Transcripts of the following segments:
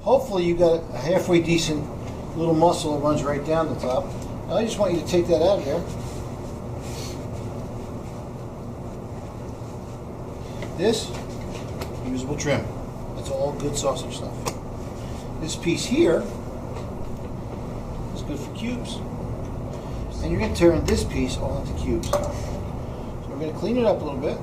hopefully you got a halfway decent little muscle that runs right down the top. Now I just want you to take that out of there. This, usable trim. That's all good sausage stuff. This piece here is good for cubes. And you're going to turn this piece all into cubes. So we're going to clean it up a little bit.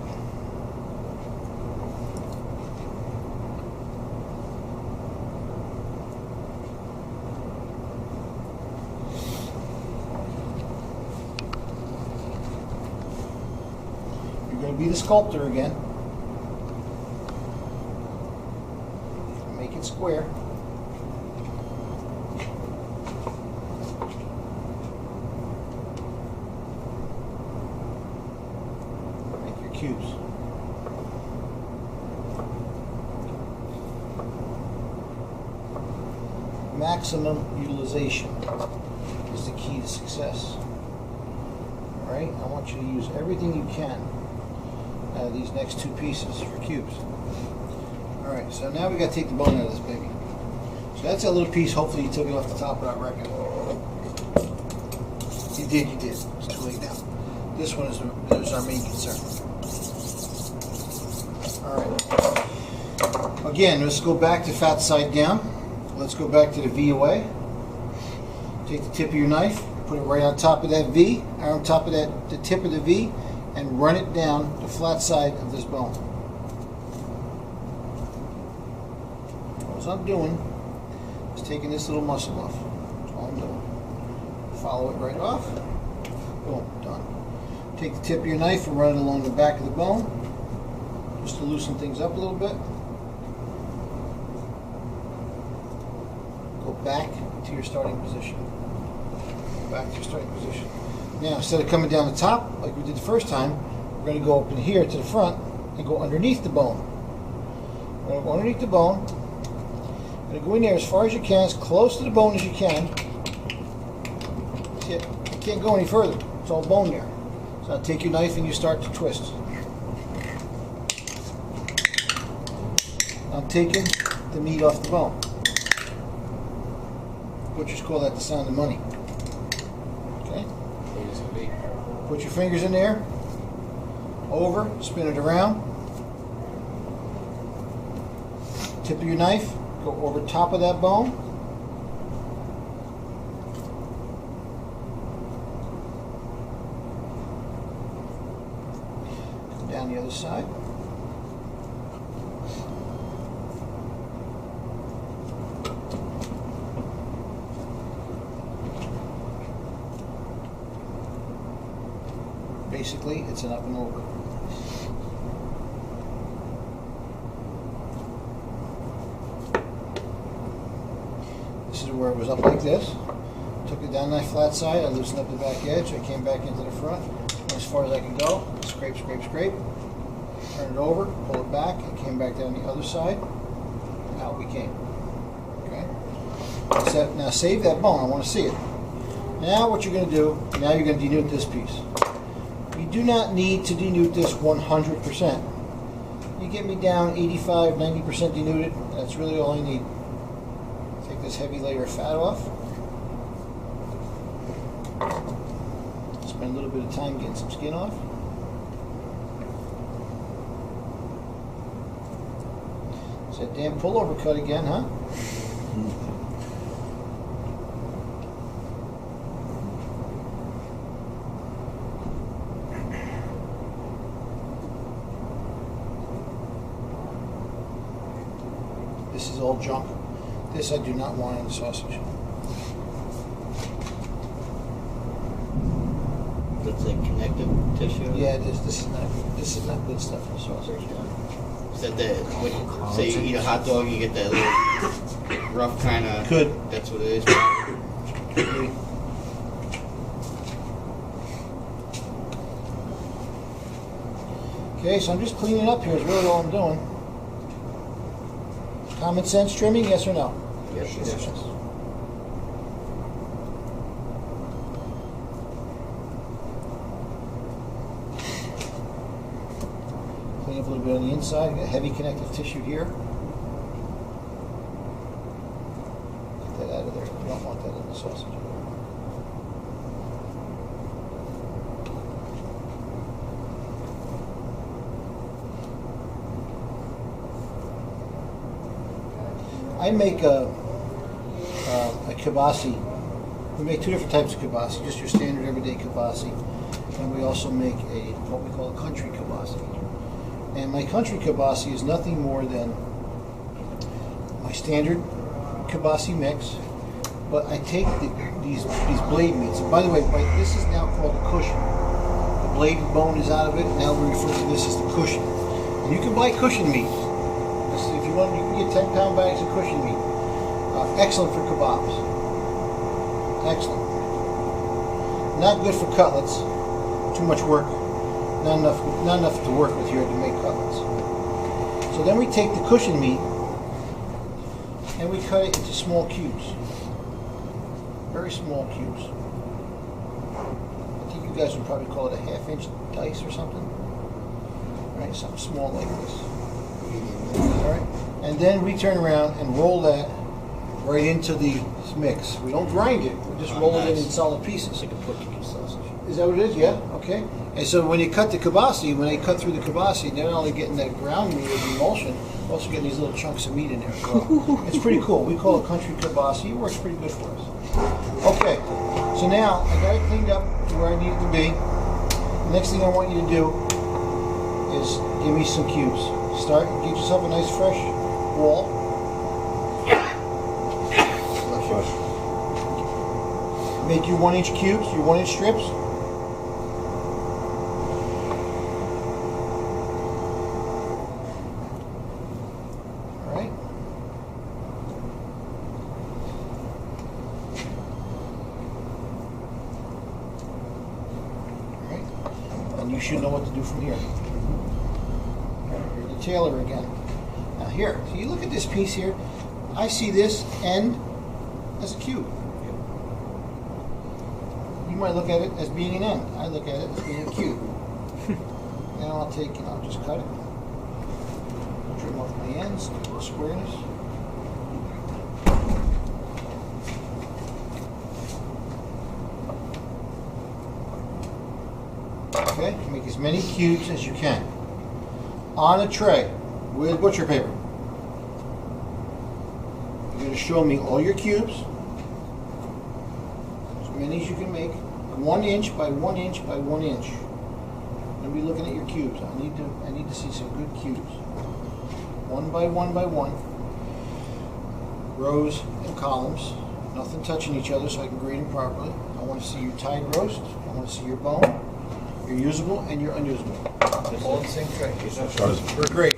You're going to be the sculptor again. Make it square. Make your cubes. Maximum utilization is the key to success. Alright, I want you to use everything you can out of these next two pieces for cubes. Alright, so now we got to take the bone out of this baby. So that's that little piece. Hopefully you took it off the top without wrecking. You did, you did. It's too late now. This one is our main concern. Alright. Again, let's go back to fat side down. Let's go back to the V away. Take the tip of your knife, put it right on top of that V, or on top of the tip of the V, and run it down the flat side of this bone. What I'm doing is taking this little muscle off. That's all I'm doing. Follow it right off. Boom, done. Take the tip of your knife and run it along the back of the bone, just to loosen things up a little bit. Go back to your starting position. Go back to your starting position. Now, instead of coming down the top like we did the first time, we're going to go up in here to the front and go underneath the bone. We're going to go underneath the bone. You're going to go in there as far as you can, as close to the bone as you can. See it? You can't go any further. It's all bone there. So now take your knife and you start to twist. I'm taking the meat off the bone. Butchers call that the sound of money. Okay? Put your fingers in there. Over, spin it around. Tip of your knife. Go over top of that bone. Come down the other side. Basically, it's an up and over. This is where it was up like this. Took it down that flat side, I loosened up the back edge, I came back into the front, went as far as I could go, scrape, scrape, scrape, turn it over, pull it back, and came back down the other side, and out we came. Okay? So now save that bone, I want to see it. Now what you're going to do, now you're going to denude this piece. You do not need to denude this 100%. You get me down 85, 90% denuded, that's really all I need. Take this heavy layer of fat off. Spend a little bit of time getting some skin off. It's that damn pullover cut again, huh? This is all junk. This I do not want in the sausage. That's like connective tissue? Yeah, it is. This is not good stuff in the sausage. Is that the, when you say you eat a hot dog, you get that little rough kind of... Could. That's what it is. Could be. Okay, so I'm just cleaning up here is really all I'm doing. Common sense trimming, yes or no? Yes. Yes. Clean up a little bit on the inside. Got heavy connective tissue here. You don't want that in the sausage. I make a kibasi. We make two different types of kibasi, just your standard everyday kibasi. And we also make what we call a country kibasi. And my country kibasi is nothing more than my standard kibasi mix, but I take these blade meats. And by the way, this is now called a cushion. The blade bone is out of it. Now we refer to this as the cushion. And you can buy cushion meat. If you want, you can get 10-pound bags of cushion meat. Excellent for kebabs. Excellent. Not good for cutlets. Too much work. Not enough to work with here to make cutlets. So then we take the cushion meat and we cut it into small cubes. Very small cubes. I think you guys would probably call it a half-inch dice or something. Right, something small like this. All right, and then we turn around and roll that right into the mix. We don't grind it. We just roll it in solid pieces. It's like a Portuguese sausage. Is that what it is? Yeah. Okay. And so when you cut the kibasi, when they cut through the kibasi, they're not only getting that ground meat of the emulsion, they're also getting these little chunks of meat in there as well. It's pretty cool. We call it country kibasi. It works pretty good for us. Okay. So now I got it cleaned up to where I need it to be. The next thing I want you to do is give me some cubes. Start, get yourself a nice fresh wall. Make your 1-inch cubes, your 1-inch strips. All right. All right. And you should know what to do from here. You're the tailor again. Now here, so you look at this piece here. I see this end as a cube. You might look at it as being an end. I look at it as being a cube. Now I'll just cut it. Trim off the ends, get a little squareness. Okay, make as many cubes as you can. On a tray with butcher paper. You're going to show me all your cubes. As many as you can make. 1 inch by 1 inch by 1 inch. I'm going to be looking at your cubes. I need to see some good cubes. 1 by 1 by 1. Rows and columns. Nothing touching each other so I can grade them properly. I want to see your tied roast. I want to see your bone, your usable and your unusable. All in the same tray. We're great.